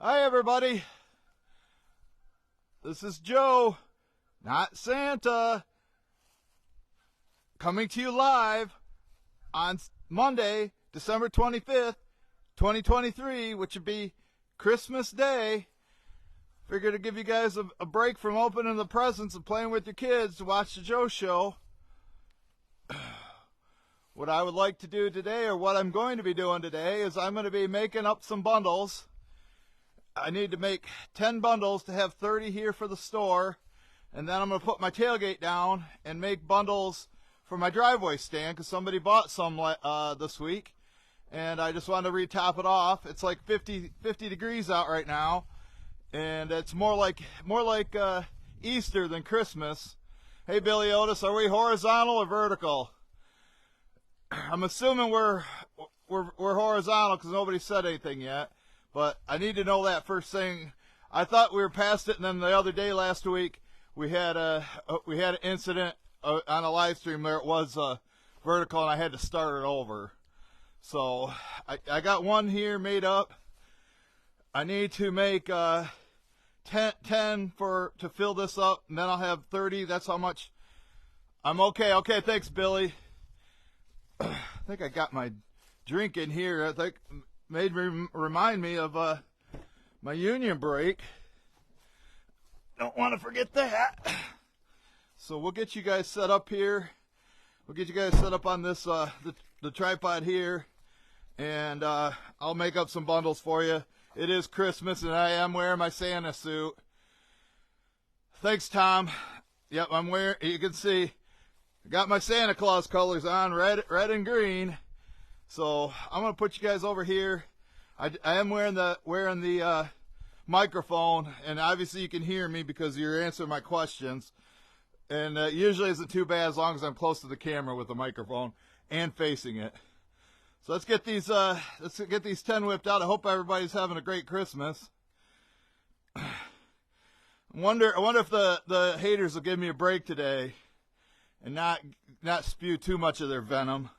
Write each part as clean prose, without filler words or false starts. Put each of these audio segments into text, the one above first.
Hi everybody, this is Joe, not Santa, coming to you live on Monday, December 25th, 2023, which would be Christmas Day. Figured to give you guys a break from opening the presents and playing with your kids to watch the Joe Show. What I would like to do today, or what I'm going to be doing today, is I'm going to be making up some bundles. I need to make 10 bundles to have 30 here for the store, and then I'm going to put my tailgate down and make bundles for my driveway stand, because somebody bought some this week, and I just wanted to re-top it off. It's like 50 degrees out right now, and it's more like Easter than Christmas. Hey Billy Otis, are we horizontal or vertical? I'm assuming we're horizontal because nobody said anything yet. But I need to know that first thing. I thought we were past it, and then the other day last week we had an incident on a live stream where it was vertical, and I had to start it over. So I got one here made up. I need to make 10 to fill this up, and then I'll have 30. That's how much. I'm okay. Okay, thanks, Billy. I think I got my drink in here. I think remind me of my union break. Don't want to forget that. So we'll get you guys set up here. We'll get you guys set up on this the tripod here, and I'll make up some bundles for you. It is Christmas, and I am wearing my Santa suit. Thanks, Tom. Yep, I'm wearing. You can see, I got my Santa Claus colors on, red and green. So I'm gonna put you guys over here. I am wearing the microphone, and obviously you can hear me because you're answering my questions. And usually isn't too bad as long as I'm close to the camera with the microphone and facing it. So let's get these 10 whipped out. I hope everybody's having a great Christmas. I wonder if the haters will give me a break today and not spew too much of their venom.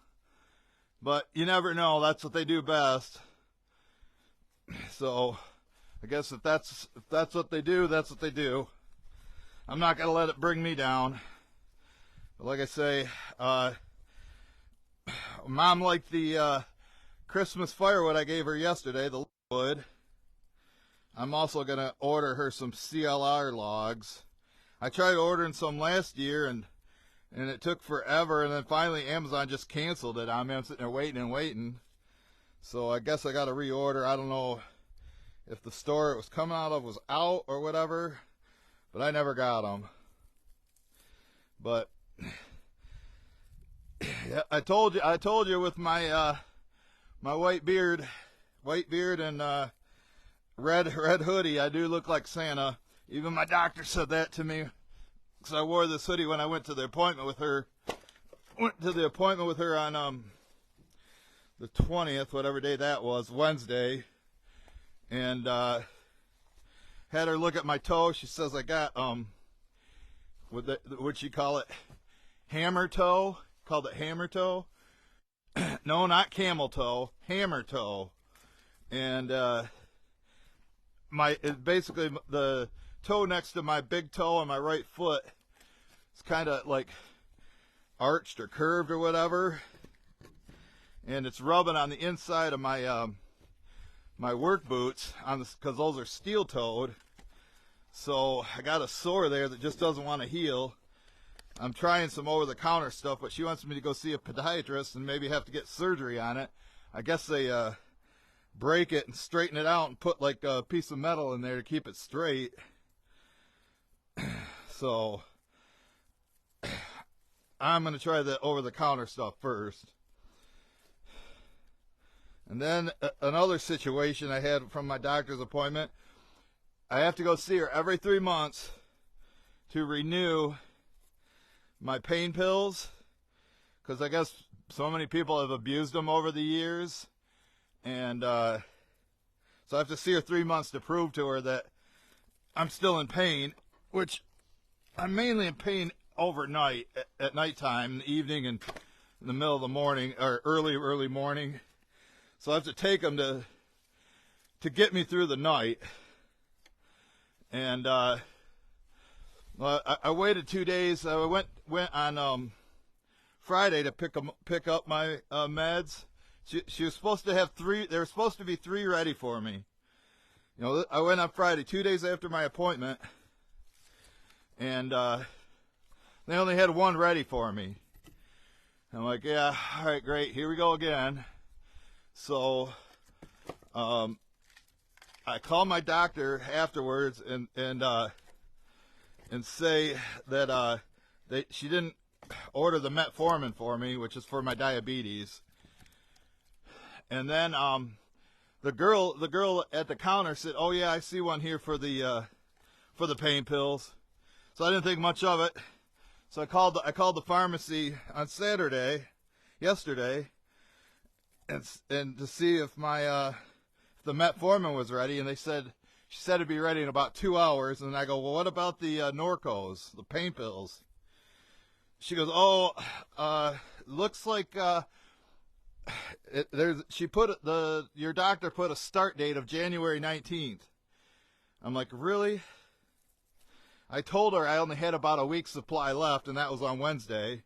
But you never know. That's what they do best. So I guess if that's what they do, that's what they do. I'm not going to let it bring me down. But like I say, Mom liked the Christmas firewood I gave her yesterday, the wood. I'm also going to order her some CLR logs. I tried ordering some last year, and it took forever, and then finally Amazon just canceled it on me. I'm sitting there waiting and waiting. So I guess I got to reorder. I don't know if the store it was coming out of was out or whatever, but I never got them. But yeah, I told you with my my white beard and red hoodie, I do look like Santa. Even my doctor said that to me. Because I wore this hoodie when I went to the appointment with her. Went to the appointment with her on the 20th, whatever day that was, Wednesday. And had her look at my toe. She says I got, what'd she call it? Hammer toe? Called it hammer toe? No, not camel toe. Hammer toe. And basically the toe next to my big toe on my right foot, it's kind of like arched or curved or whatever, and it's rubbing on the inside of my my work boots because those are steel toed. So I got a sore there that just doesn't want to heal. I'm trying some over the counter stuff, but she wants me to go see a podiatrist and maybe have to get surgery on it. I guess they break it and straighten it out and put like a piece of metal in there to keep it straight. So I'm going to try the over-the-counter stuff first. And then another situation I had from my doctor's appointment, I have to go see her every 3 months to renew my pain pills, because I guess so many people have abused them over the years. And so I have to see her 3 months to prove to her that I'm still in pain, which I'm mainly in pain overnight, at nighttime, in the evening, and in the middle of the morning, or early morning. So I have to take them to to get me through the night. And well, I waited 2 days. I went on Friday to pick up my meds. She was supposed to have 3. There were supposed to be 3 ready for me. You know, I went on Friday, 2 days after my appointment, and they only had 1 ready for me. I'm like, yeah, all right, great, here we go again. So I called my doctor afterwards and say that she didn't order the metformin for me, which is for my diabetes. And then the girl at the counter said, "Oh yeah, I see one here for the pain pills." So I didn't think much of it. So I called the pharmacy on yesterday, and to see if my if the metformin was ready, and she said it'd be ready in about 2 hours. And I go, "Well, what about the Norcos, the pain pills?" She goes, "Oh, looks like your doctor put a start date of January 19th. I'm like, "Really?" I told her I only had about a week's supply left, and that was on Wednesday.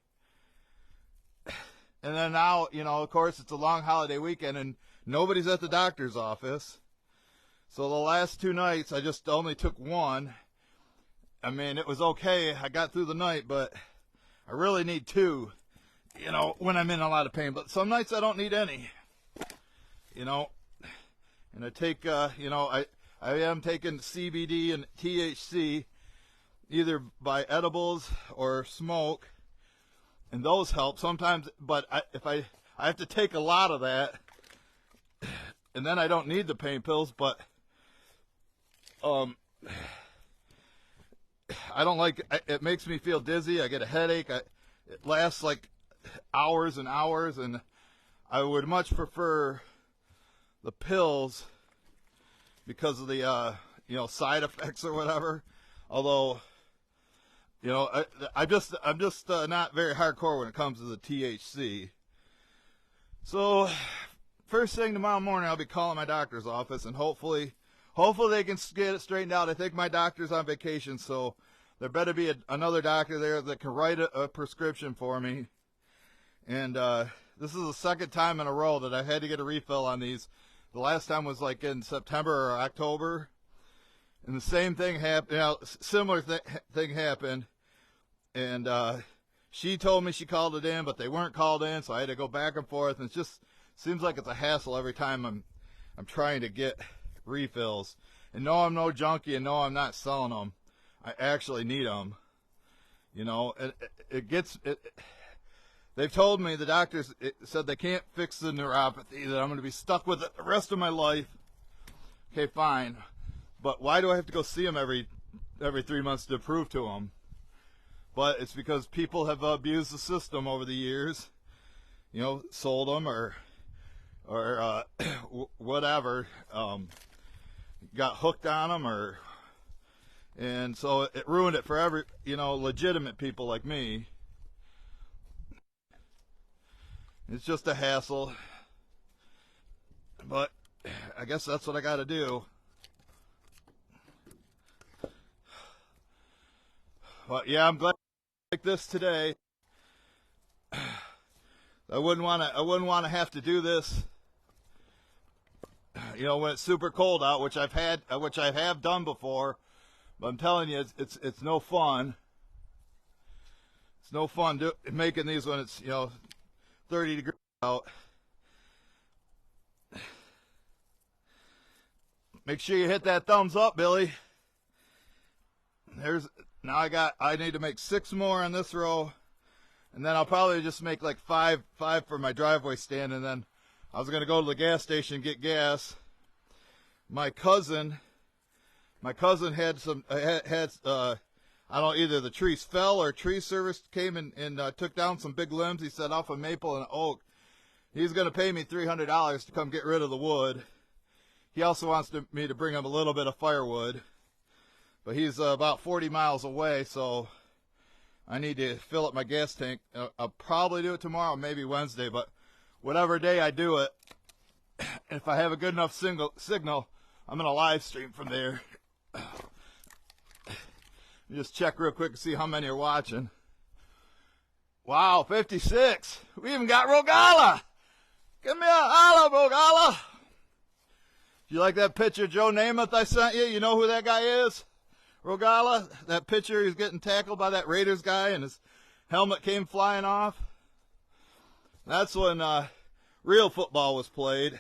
And then now, you know, of course, it's a long holiday weekend, and nobody's at the doctor's office. So the last 2 nights, I just only took 1. I mean, it was okay. I got through the night, but I really need 2, you know, when I'm in a lot of pain. But some nights I don't need any, you know. And I take, you know, I am taking CBD and THC, either by edibles or smoke, and those help sometimes. But if I have to take a lot of that, and then I don't need the pain pills. But I don't like it. Makes me feel dizzy. I get a headache. It lasts like hours and hours, and I would much prefer the pills because of the you know, side effects or whatever. Although, you know, I'm just not very hardcore when it comes to the THC. So first thing tomorrow morning, I'll be calling my doctor's office, and hopefully they can get it straightened out. I think my doctor's on vacation, so there better be another doctor there that can write a prescription for me. And this is the second time in a row that I had to get a refill on these. The last time was like in September or October, and the same thing happened. You know, similar thing happened, and she told me she called it in, but they weren't called in, so I had to go back and forth. And it just seems like it's a hassle every time I'm trying to get refills. And no, I'm no junkie, and no, I'm not selling them. I actually need them. You know, they've told me, the doctors said they can't fix the neuropathy, that I'm going to be stuck with it the rest of my life. Okay, fine. But why do I have to go see them every 3 months to prove to them? But it's because people have abused the system over the years. You know, sold them or whatever. Got hooked on them, and so it ruined it for every, you know, legitimate people like me. It's just a hassle, but I guess that's what I got to do. But yeah, I'm glad like this today. I wouldn't want to have to do this, you know, when it's super cold out, which I have done before. But I'm telling you, it's no fun. It's no fun making these when it's, you know, 30 degrees out. Make sure you hit that thumbs up, Billy. I need to make 6 more on this row, and then I'll probably just make like 5 for my driveway stand. And then I was gonna go to the gas station and get gas. My cousin had some I don't know, either the trees fell or tree service came and took down some big limbs. He said off a maple and oak. He's going to pay me $300 to come get rid of the wood. He also wants me to bring him a little bit of firewood. But he's about 40 miles away, so I need to fill up my gas tank. I'll probably do it tomorrow, maybe Wednesday, but whatever day I do it, if I have a good enough signal, I'm going to live stream from there. Just check real quick to see how many are watching. Wow, 56. We even got Rogala. Give me a holla, Rogala. You like that picture of Joe Namath I sent you? You know who that guy is? Rogala? That picture, he's getting tackled by that Raiders guy and his helmet came flying off. That's when real football was played.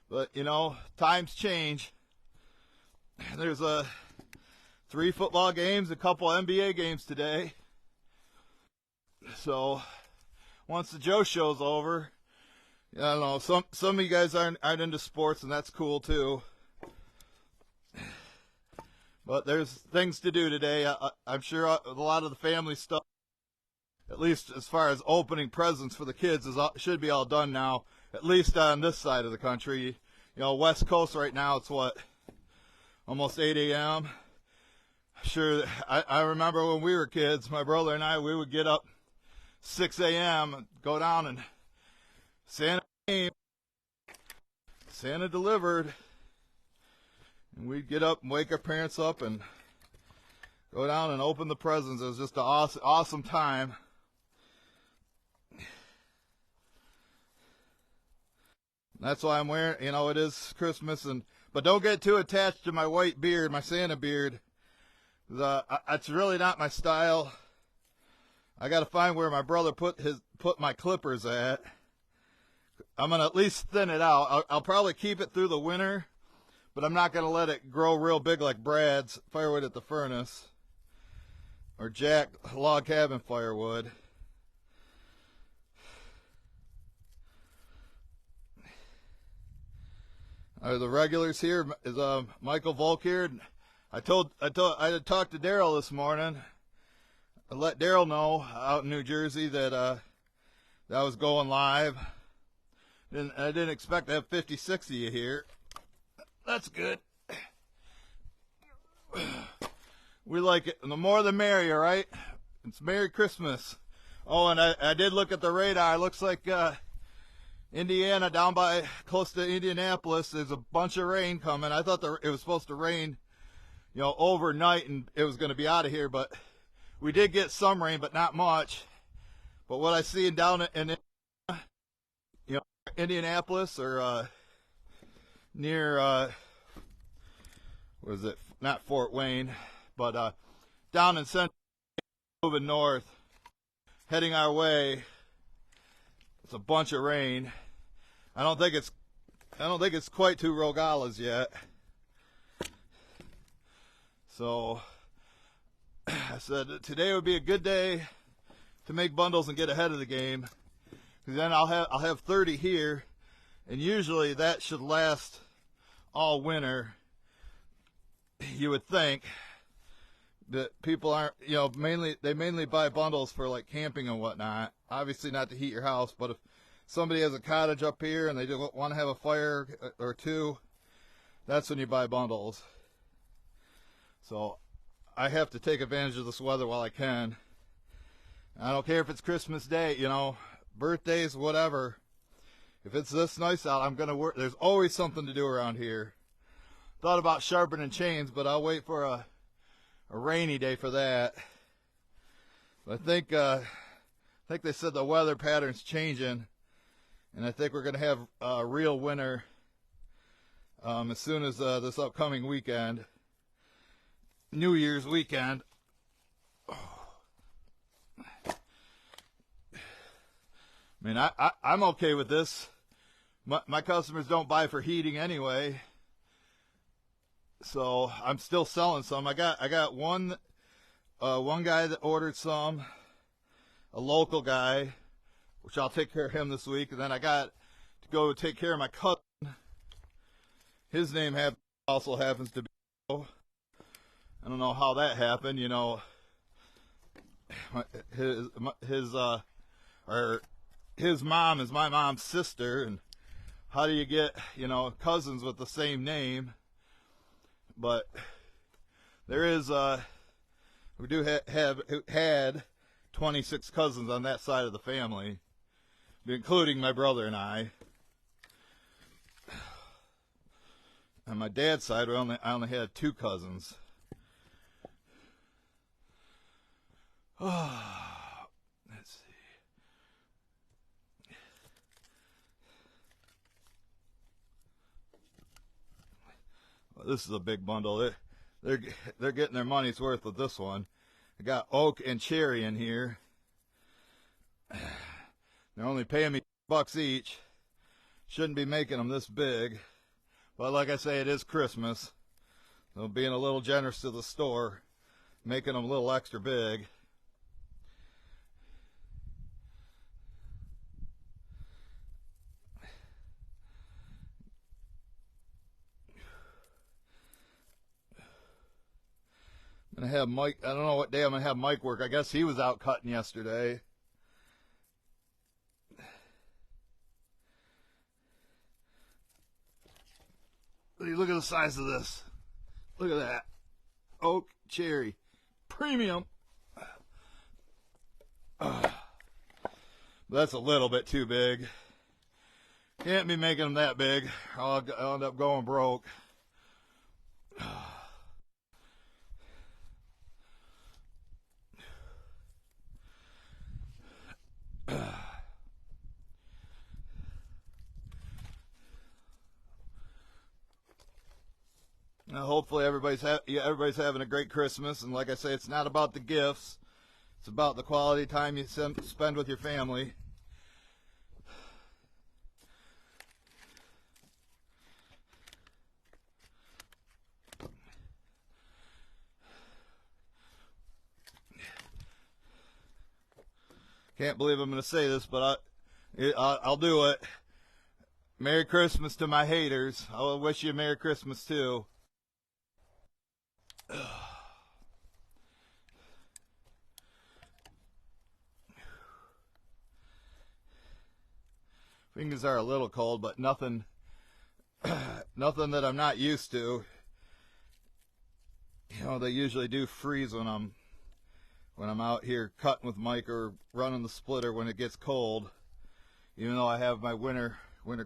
But, you know, times change. There's 3 football games, a couple NBA games today. So, once the Joe show's over, I don't know, some of you guys aren't into sports, and that's cool too. But there's things to do today. I'm sure a lot of the family stuff, at least as far as opening presents for the kids, should be all done now, at least on this side of the country. You know, West Coast right now, it's what, almost 8 a.m.? Sure, I remember when we were kids, my brother and I, we would get up 6 a.m. and go down and Santa came, Santa delivered, and we'd get up and wake our parents up and go down and open the presents. It was just an awesome time. That's why I'm wearing, you know, it is Christmas, but don't get too attached to my white beard, my Santa beard. It's really not my style. I got to find where my brother put my clippers at. I'm gonna at least thin it out. I'll probably keep it through the winter, but I'm not gonna let it grow real big like Brad's Firewood at the Furnace or Jack Log Cabin Firewood. Are the regulars here? Is Michael Volk here? I had talked to Daryl this morning. I let Daryl know out in New Jersey that that was going live. I didn't expect to have 56 of you here. That's good. We like it. The more the merrier, right? It's Merry Christmas. Oh, and I did look at the radar. It looks like Indiana, down by close to Indianapolis, there's a bunch of rain coming. I thought it was supposed to rain, you know, overnight and it was going to be out of here, but we did get some rain, but not much. But what I see down in you know, Indianapolis or near what is it? Not Fort Wayne, but down in Central, moving north, heading our way. It's a bunch of rain. I don't think it's quite to Rogalas yet. So I said today would be a good day to make bundles and get ahead of the game, because then I'll have 30 here, and usually that should last all winter. You would think that people aren't, you know, they mainly buy bundles for like camping and whatnot. Obviously not to heat your house, but if somebody has a cottage up here and they don't want to have a fire or two, that's when you buy bundles. So I have to take advantage of this weather while I can. I don't care if it's Christmas Day, you know, birthdays, whatever. If it's this nice out, I'm going to work. There's always something to do around here. Thought about sharpening chains, but I'll wait for a rainy day for that. But I think they said the weather pattern's changing, and I think we're going to have a real winter as soon as this upcoming weekend, New Year's weekend. I mean, I'm okay with this. My customers don't buy for heating anyway, so I'm still selling some. I got one guy that ordered some, a local guy, which I'll take care of him this week, and then I got to go take care of my cousin. His name also happens to be. I don't know how that happened. You know, his mom is my mom's sister, and how do you get, you know, cousins with the same name? But there is we do had 26 cousins on that side of the family, including my brother and I. on my dad's side, I only had 2 cousins. Oh, let's see. Well, this is a big bundle. They're getting their money's worth with this one. I got oak and cherry in here. They're only paying me $2 each. Shouldn't be making them this big. But like I say, it is Christmas. So being a little generous to the store, making them a little extra big. I'm going to have Mike, I don't know what day I'm going to have Mike work. I guess he was out cutting yesterday. Look at the size of this. Look at that. Oak cherry. Premium. That's a little bit too big. Can't be making them that big. I'll end up going broke. Now, hopefully everybody's having a great Christmas, and like I say, it's not about the gifts. It's about the quality time you spend with your family. Can't believe I'm going to say this, but I'll do it. Merry Christmas to my haters. I'll wish you a Merry Christmas too. Fingers are a little cold, but nothing nothing that I'm not used to. You know, they usually do freeze when I'm out here cutting with Mike or running the splitter when it gets cold, even though I have my winter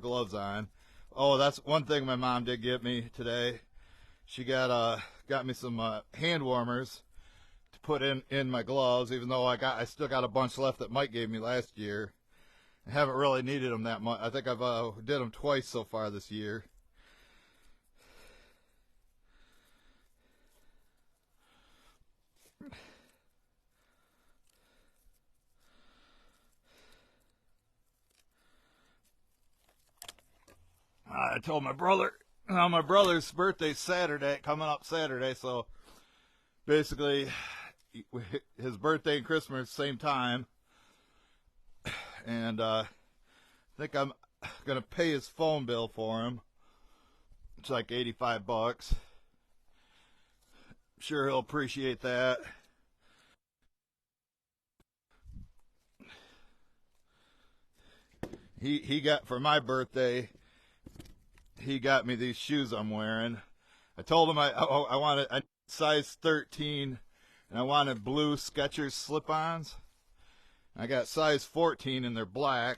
gloves on. Oh, that's one thing my mom did get me today. She got me some hand warmers to put in my gloves, even though I still got a bunch left that Mike gave me last year. I haven't really needed them that much. I think I've did them twice so far this year. I told my brother's birthday's Saturday, coming up Saturday, so basically his birthday and Christmas same time. And I think I'm going to pay his phone bill for him. It's like $85. I'm sure he'll appreciate that. He got, for my birthday, he got me these shoes I'm wearing. I told him I wanted a size 13, and I wanted blue Skechers slip-ons. I got size 14 and they're black.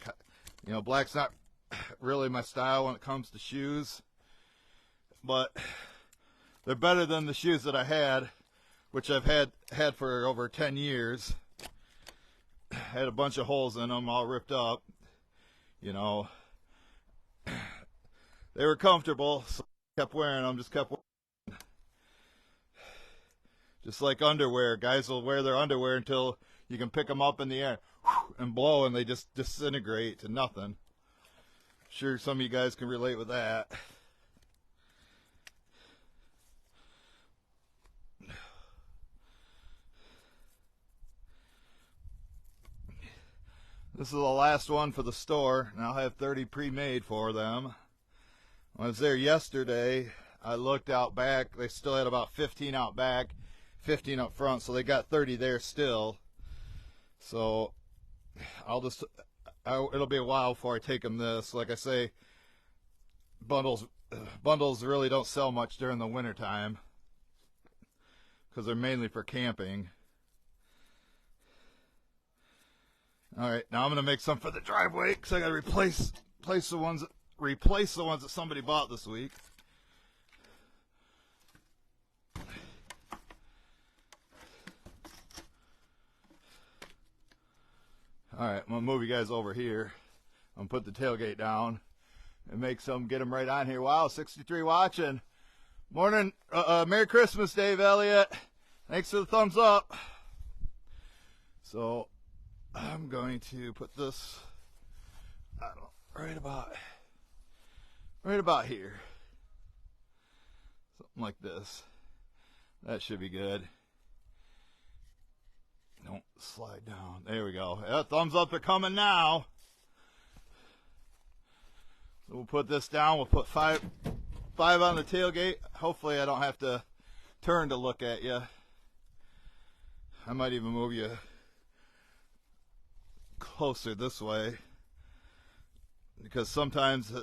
You know, black's not really my style when it comes to shoes, but they're better than the shoes that I had, which I've had for over 10 years. Had a bunch of holes in them, all ripped up. You know, they were comfortable, so I kept wearing them. Just like underwear, guys will wear their underwear until you can pick them up in the air and blow, and they just disintegrate to nothing. I'm sure some of you guys can relate with that. This is the last one for the store, and I'll have 30 pre-made for them. When I was there yesterday, I looked out back. They still had about 15 out back, 15 up front, so they got 30 there still. So it'll be a while before I take them this. Like I say, bundles really don't sell much during the winter time because they're mainly for camping. All right, now I'm gonna make some for the driveway because I gotta replace the ones that somebody bought this week. Alright, I'm going to move you guys over here. I'm going to put the tailgate down and get them right on here. Wow, 63 watching. Morning. Merry Christmas, Dave Elliott. Thanks for the thumbs up. So, I'm going to put this, I don't know, right about here. Something like this. That should be good. Don't slide down. There we go. Yeah, thumbs up are coming now. So we'll put this down. We'll put five on the tailgate. Hopefully I don't have to turn to look at you. I might even move you closer this way, because sometimes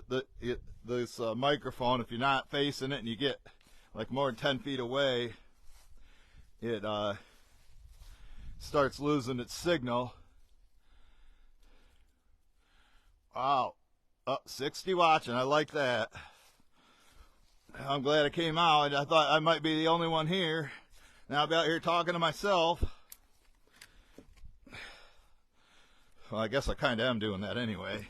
this microphone, if you're not facing it and you get like more than 10 feet away, it starts losing its signal. Wow, 60 watching. I like that. I'm glad I came out. I thought I might be the only one here. Now I'll be out here talking to myself. Well, I guess I kind of am doing that anyway.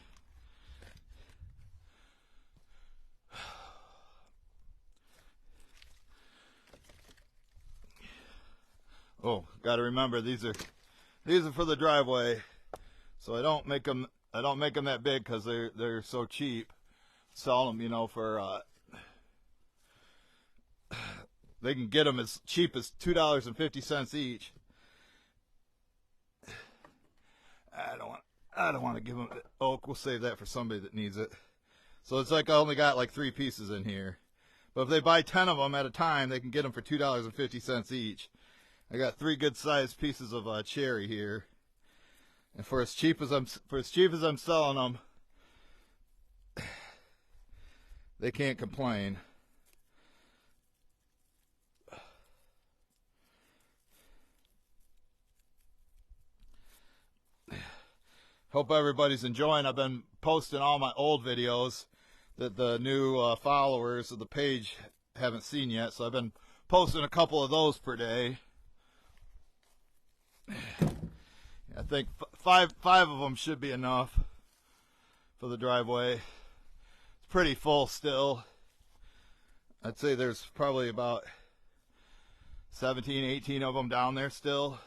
Oh, got to remember these are for the driveway, so I don't make them that big because they're so cheap. Sell them, you know, for they can get them as cheap as $2.50 each. I don't want to give them oak. We'll save that for somebody that needs it. So it's like I only got like 3 pieces in here, but if they buy 10 of them at a time, they can get them for $2.50 each. I got 3 good sized pieces of cherry here, and for as cheap as I'm selling them, they can't complain. Hope everybody's enjoying. I've been posting all my old videos that the new followers of the page haven't seen yet, so I've been posting a couple of those per day. I think five of them should be enough for the driveway. It's pretty full still. I'd say there's probably about 17, 18 of them down there still.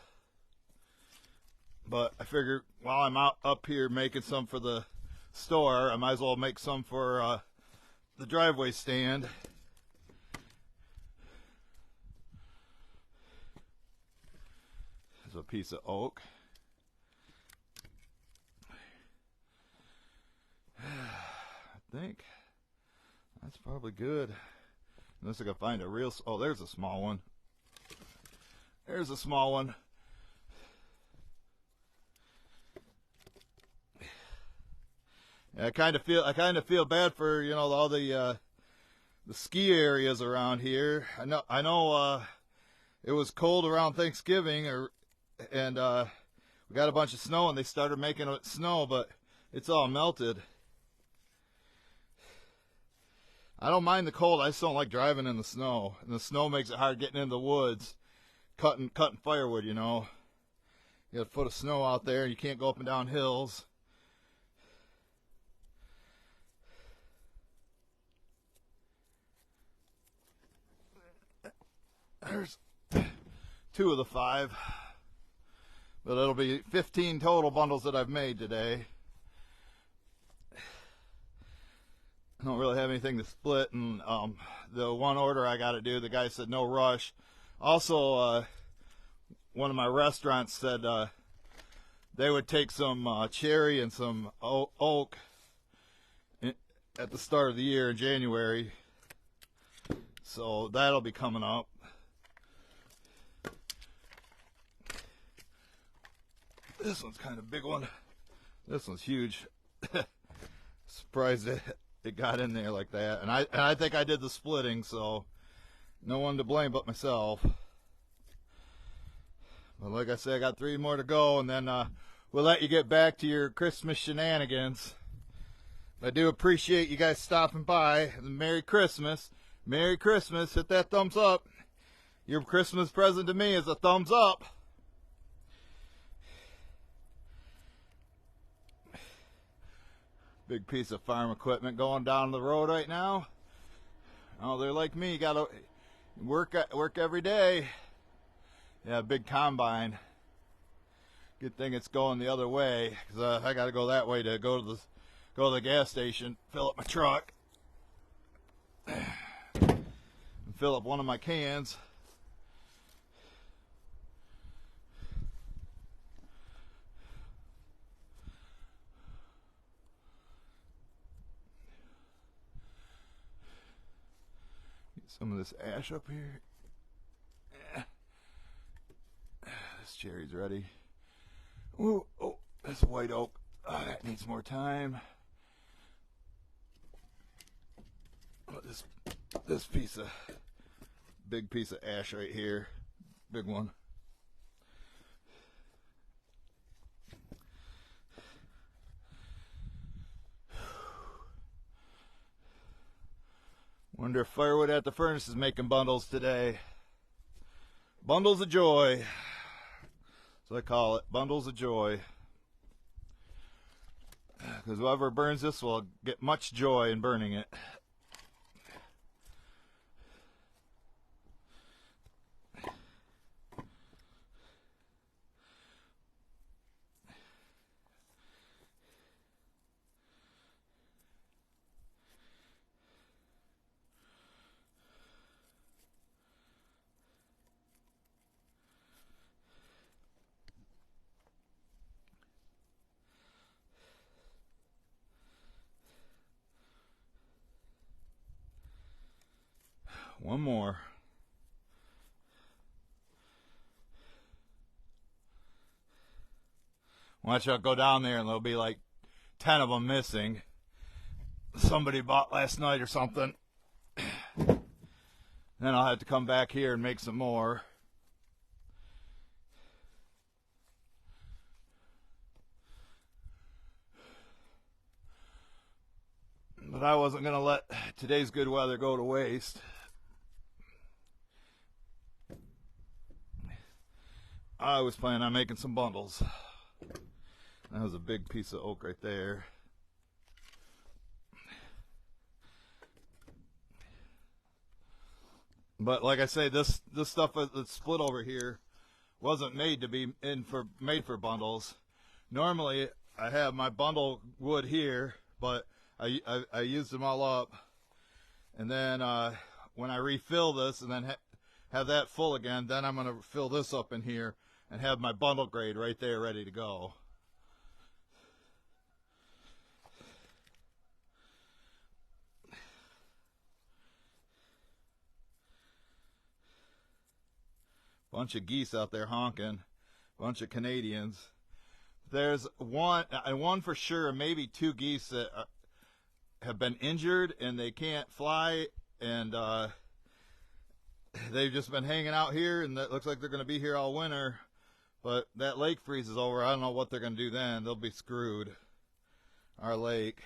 But I figured while I'm up here making some for the store, I might as well make some for the driveway stand. There's a piece of oak. I think that's probably good. Unless I can find a real... Oh, there's a small one. There's a small one. Yeah, I kind of feel bad for, you know, all the ski areas around here. I know it was cold around Thanksgiving, and we got a bunch of snow, and they started making it snow, but it's all melted. I don't mind the cold. I just don't like driving in the snow, and the snow makes it hard getting in the woods, cutting firewood. You know, you got a foot of snow out there, and you can't go up and down hills. There's 2 of the 5, but it'll be 15 total bundles that I've made today. I don't really have anything to split, and the one order I got to do, the guy said no rush. Also, one of my restaurants said they would take some cherry and some oak at the start of the year in January, so that'll be coming up. This one's kind of a big one. This one's huge. Surprised it got in there like that. And I think I did the splitting, so no one to blame but myself. But like I said, I got 3 more to go, and then we'll let you get back to your Christmas shenanigans. I do appreciate you guys stopping by. Merry Christmas. Merry Christmas. Hit that thumbs up. Your Christmas present to me is a thumbs up. Big piece of farm equipment going down the road right now. Oh, they're like me, gotta work every day. Yeah, big combine. Good thing it's going the other way, because I gotta go that way to go to the gas station, fill up my truck, and fill up one of my cans. Some of this ash up here. This cherry's ready. Ooh, oh, that's white oak. Oh, that needs more time. Oh, this big piece of ash right here, big one. Wonder if Firewood at the Furnace is making bundles today. Bundles of joy. That's what I call it. Bundles of joy. Because whoever burns this will get much joy in burning it. One more. Watch out, go down there and there'll be like 10 of them missing. Somebody bought last night or something. Then I'll have to come back here and make some more. But I wasn't going to let today's good weather go to waste. I was planning on making some bundles. That was a big piece of oak right there. But like I say, this stuff that's split over here wasn't made to be made for bundles. Normally I have my bundle wood here, but I used them all up, and then when I refill this and then have that full again, then I'm going to fill this up in here and have my bundle grade right there ready to go. Bunch of geese out there honking, bunch of Canadians. There's one for sure, maybe two geese that have been injured and they can't fly, and they've just been hanging out here, and it looks like they're going to be here all winter. But that lake freezes over. I don't know what they're going to do then. They'll be screwed, our lake.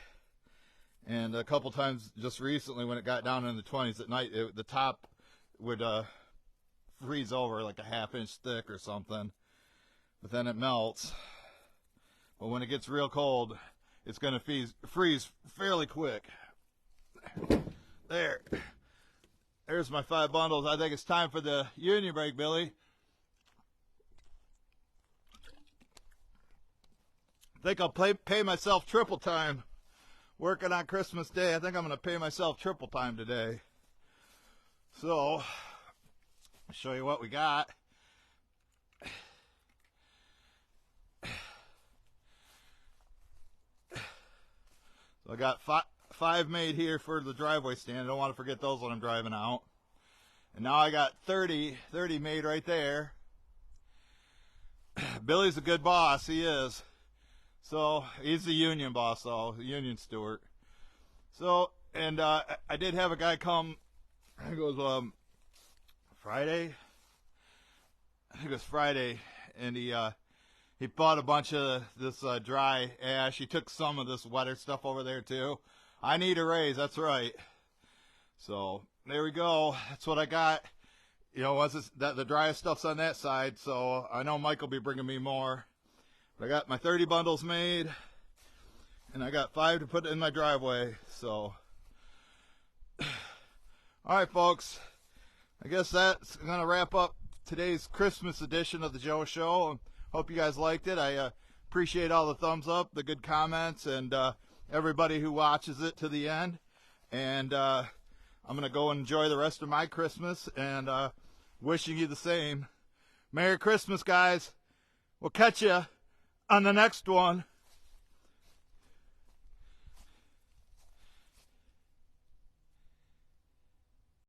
And a couple times just recently when it got down in the 20s at night, the top would freeze over like a half-inch thick or something. But then it melts. But when it gets real cold, it's going to freeze fairly quick. There's my 5 bundles. I think it's time for the union break, Billy. I think I'll pay myself triple time working on Christmas Day. I think I'm going to pay myself triple time today. So, I'll show you what we got. So I got 5 made here for the driveway stand. I don't want to forget those when I'm driving out. And now I got 30 made right there. Billy's a good boss, he is. So he's the union boss, though, the union steward. So, and I did have a guy come. I think it was Friday. I think it was Friday, and he bought a bunch of this dry ash. He took some of this wetter stuff over there too. I need a raise, that's right. So there we go. That's what I got. You know, once the driest stuff's on that side, so I know Mike will be bringing me more. But I got my 30 bundles made, And I got 5 to put in my driveway, so. All right, folks. I guess that's going to wrap up today's Christmas edition of the Joe Show. Hope you guys liked it. I appreciate all the thumbs up, the good comments, and everybody who watches it to the end. And I'm going to go and enjoy the rest of my Christmas, and wishing you the same. Merry Christmas, guys. We'll catch you on the next one.